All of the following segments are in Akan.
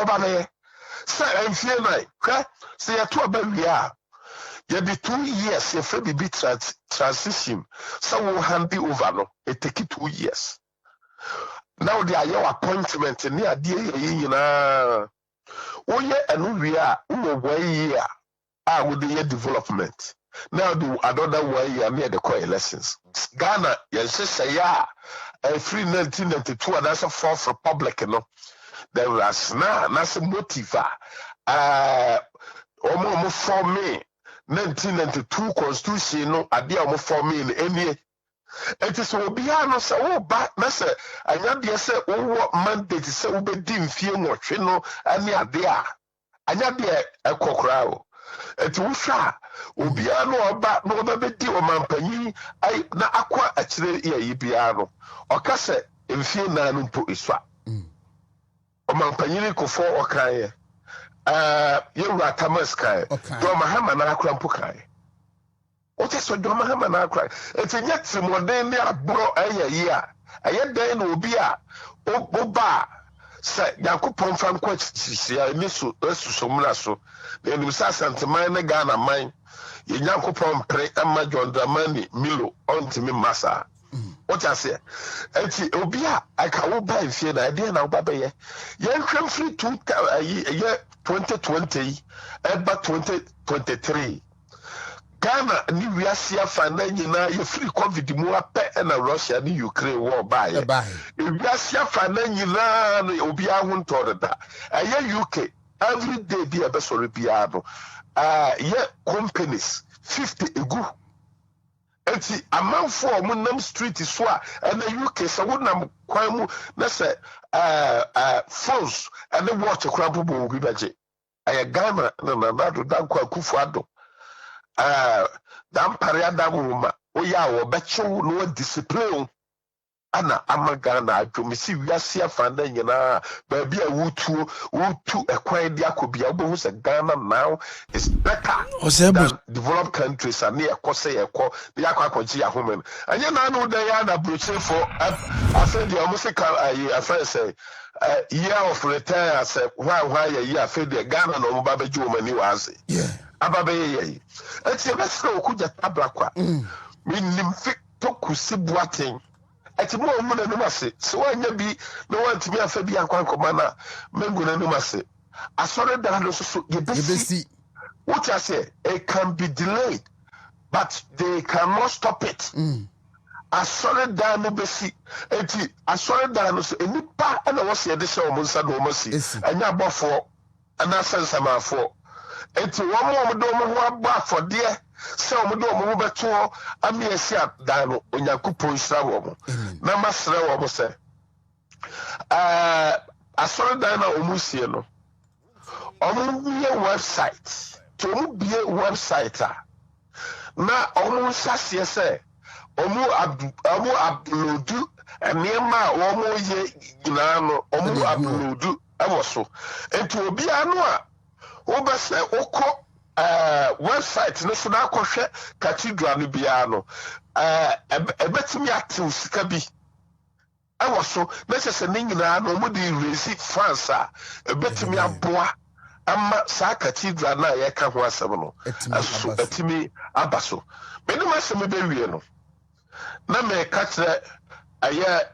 Obane. Say, I'm feeling like, say, a 2 years. You be 2 years, your friend be transition. So we'll hand it over, no, it take it 2 years. Now they are your appointment in the idea, you know. Oh, yeah, and we are, way with the year development. Now do another way near the core lessons. Ghana, yes, say, yeah, a free 1992, and that's a 4th republic, you know. There was now, that's a motiva. Almost for me. 1992 constitution no ade a mo form in any it is obia no say wo ba na say anya de say wo mandate say wo be di mfie nwotwe no ani ade a anya de ekokora o eti wo hwa obia no oba no be di o mampanyi ai na akwa akire ye bia no oka say mfie na no mpo iswa o mampanyi ko fo okaye you Tamas Kai, Doma Hamana Krampukai. What is what Doma Hamana cry? It's a yet some more than they are bro a year. A yet then will be a Oba. Say, Yakupon from Quetsia, Missu, Somraso. Then you say Santa Mina Ghana mine. Yakupon pray and my John Dramani, Milo, on to me, Massa. What I say? And Obia, I can't buy if you're idea now, Baby. Young come free 2020, about 2023. Ghana, New Year, Fanana, you free COVID more pet and a Russia, and Ukraine war by. If you are Sia Fanana, Obia won't order that. A year UK, every day be a best or piano. Yeah, companies, 50 a good. Enti amount for Munam Street is swa and the UK so wouldn't kwamu na say phones and the water crab will be baje. I Ghana na do dan kwa kufuado. Dan pariada muma oya wo becho no discipline ana amagana adwomisi wiase afanda nyina ba bia wutu ekwan dia kobia obo say Ghana now is better than developed countries and near kose yeko dia kwakonchi ya homen anya na no da ya na broche for after the almost I say year of retire say why year after the Ghana no ba beju omani waze ababe ye eti be se okuja tabrakwa minim fit to kusibuaten ati mo mu na numase so anya bi no want me afa bi akwan komana mengu na numase asore da no so yebesi what I say it can be delayed but they cannot stop it asore da no besi eti asore da no so enipa na wo se de se o munsa do mo si anya bofo ana sensamafo eti wo mo do mo ho aba fode se o mo do mo beto amiesi adano onyankopon hira wo mo na masre wo mo se asore dan na omusie no omu website to mu bie website na omu sase se omu upload eniema wo mo ye gina no omu upload awoso enti obi anu a wo be se okọ website no so na akọhwe Cathedral no bia no ebetimi atew sika bi awoso na sese ne nyina no mo di raise funds a ebetimi aboa ama sa Cathedral na ye ka ho asem no aso etimi abaso me ne masem be wie no na me ka kire aye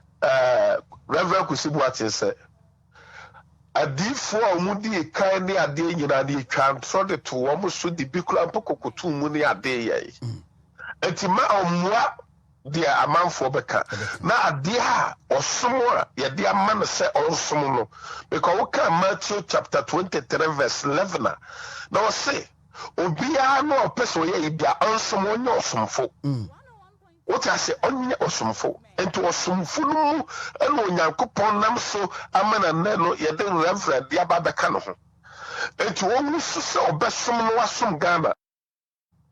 Reverend Kusibu atense adifo omudi kan ne ade nyina ne twa de to wo so de bikura pokokotu mu ne ade ye etima omwa de amanfo beka na ade a osomo a ye de amana se osomo no because we can Matthew chapter 23 verse 11 na we say obia no person ye bia osomo nya osomfo what I say onye osomfo ento osomfo no eno onyankopon nam so amana no ye de reverend dia babeka no ho ento wonu se obesom no wasom Ghana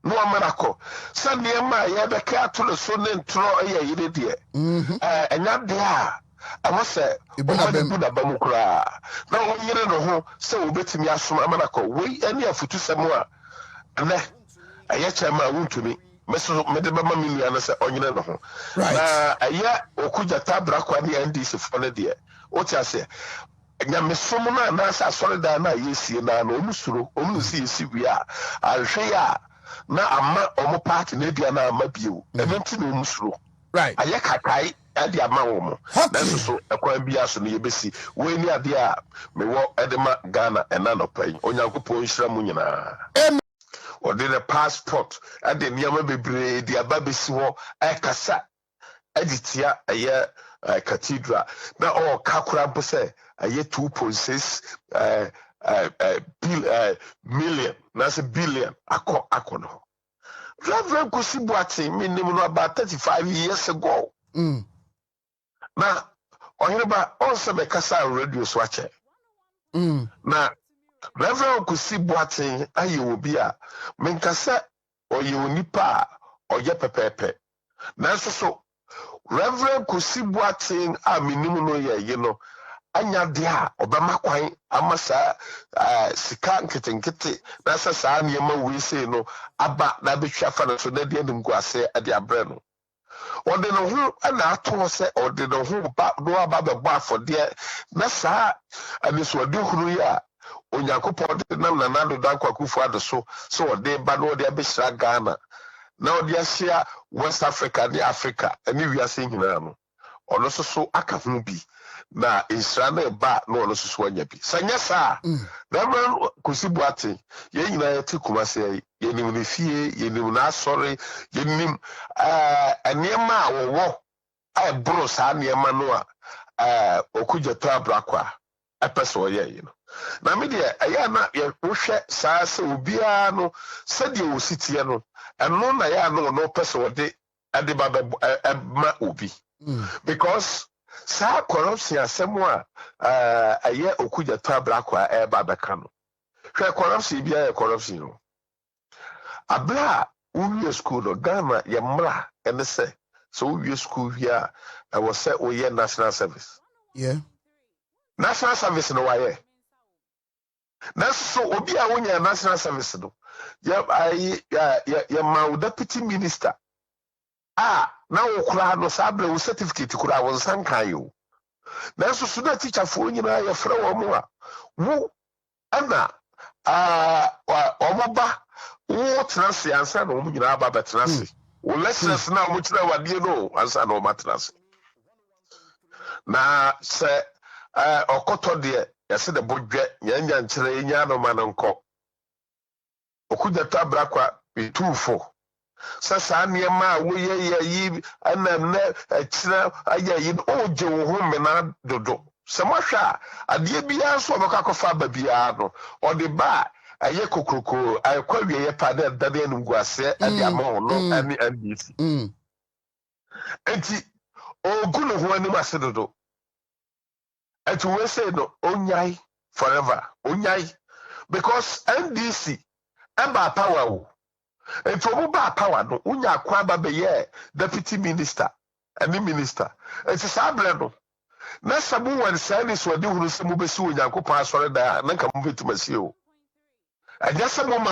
no amanako sane ma ye beka atolo so ne ntro ye yire de enya de a awo se ibuna bamukura na wonyire no ho se obetimi asom amanako we ene afutu semo a ne aye chema wuntumi meso mede bama milia na se onyine no ho na aya okuja tabra kwa ni NDC fo ne de o ti ase nyamesom na na sa asɔre da na yesie na na omusuro omusi yesi wia ahwe ya na ama omo party na bia na ama bio enti na omusuro right aye kakai ade ama wo mo na so ekwan bia so na yebesi we ni ade a mewo edema Ghana ena no pai onyankopɔn nhira mu nyina or the passport and the Niama Bebre, the Ababisi War, Akasa, Editia, a year Cathedral. Now, all Kakurampo say, a year 2.6 million, that's a billion, Akono. Reverend Kusibuati, minimum about 35 years ago. Now, on about also the Casa radio swatcher. Now, Reverend Kusibuati, aye will be a menkasa or you nipa or ye pepepe. Nanso so Reverend Kusibuati a minimum no ye, you know, anya dia obama kwan amasa sika nketenkete na sasa niema we say no aba na betwa fa na so na dia nim guase ade abre no. Ode no ho na ato se ode no ho ba do aba be bo afode na saa ani so ade huru ya Onyankopɔn de nam na nado dan kwakufu ado so ode ba no ode abehira Ghana na ode ahia West Africa ne Africa ani wiase nyina no ono so aka ho bi na Israel na ba no ono so anya bi sanya saa na man Kusibuati ye nyina yeti kumase ye nim ne fie ye nim na asɔre ye nim aniema a wowo a bro saa aniema no a okugyeto abrakwa apeso ye yi no na me de aya na ye wohwɛ saa se obia no sɛde wo sitie no ɛno na ya no no peso de ade ba ma obi because saa corruption asɛm a aye okugyeto abrakwa ba bɛka no hwɛ corruption bia ye corruption no abla uwie school no Ghana ye mra ene se so uwie school hia ɛwɔ sɛ oyɛ national service national service no waye na so obi a wonya national service no ya ma deputy minister na wo kura no sabre wo certificate kura wo sankan yo na so na teacher fo nyina ya fra wo mo a wo ana omoba wo transi ansa na wo nyina aba betransi wo lessons na wo kyerɛ wade no ansa na wo matrasi na se okoto de yase de bodwe nyanya nkyere nya no manonko okugyeto abrakwa bitufo sasa niema wo ye yi anam na akyira ayayi oje wo ho mena dodo se mohwa ade bia so obakakofa ba bia no ode ba aye kokroko ayekwawie ye pa da da enu guase ade ama no ani NBC enti ogunu ho ani masedodo and we say no onyai forever onyai because NDC eba power and for ba power no unya kwa ba be ye deputy minister any minister it's sabre no na sabu wan say so de huru se mu be si Onyankopɔn asɔre da na nka mu betumasi o anya se mo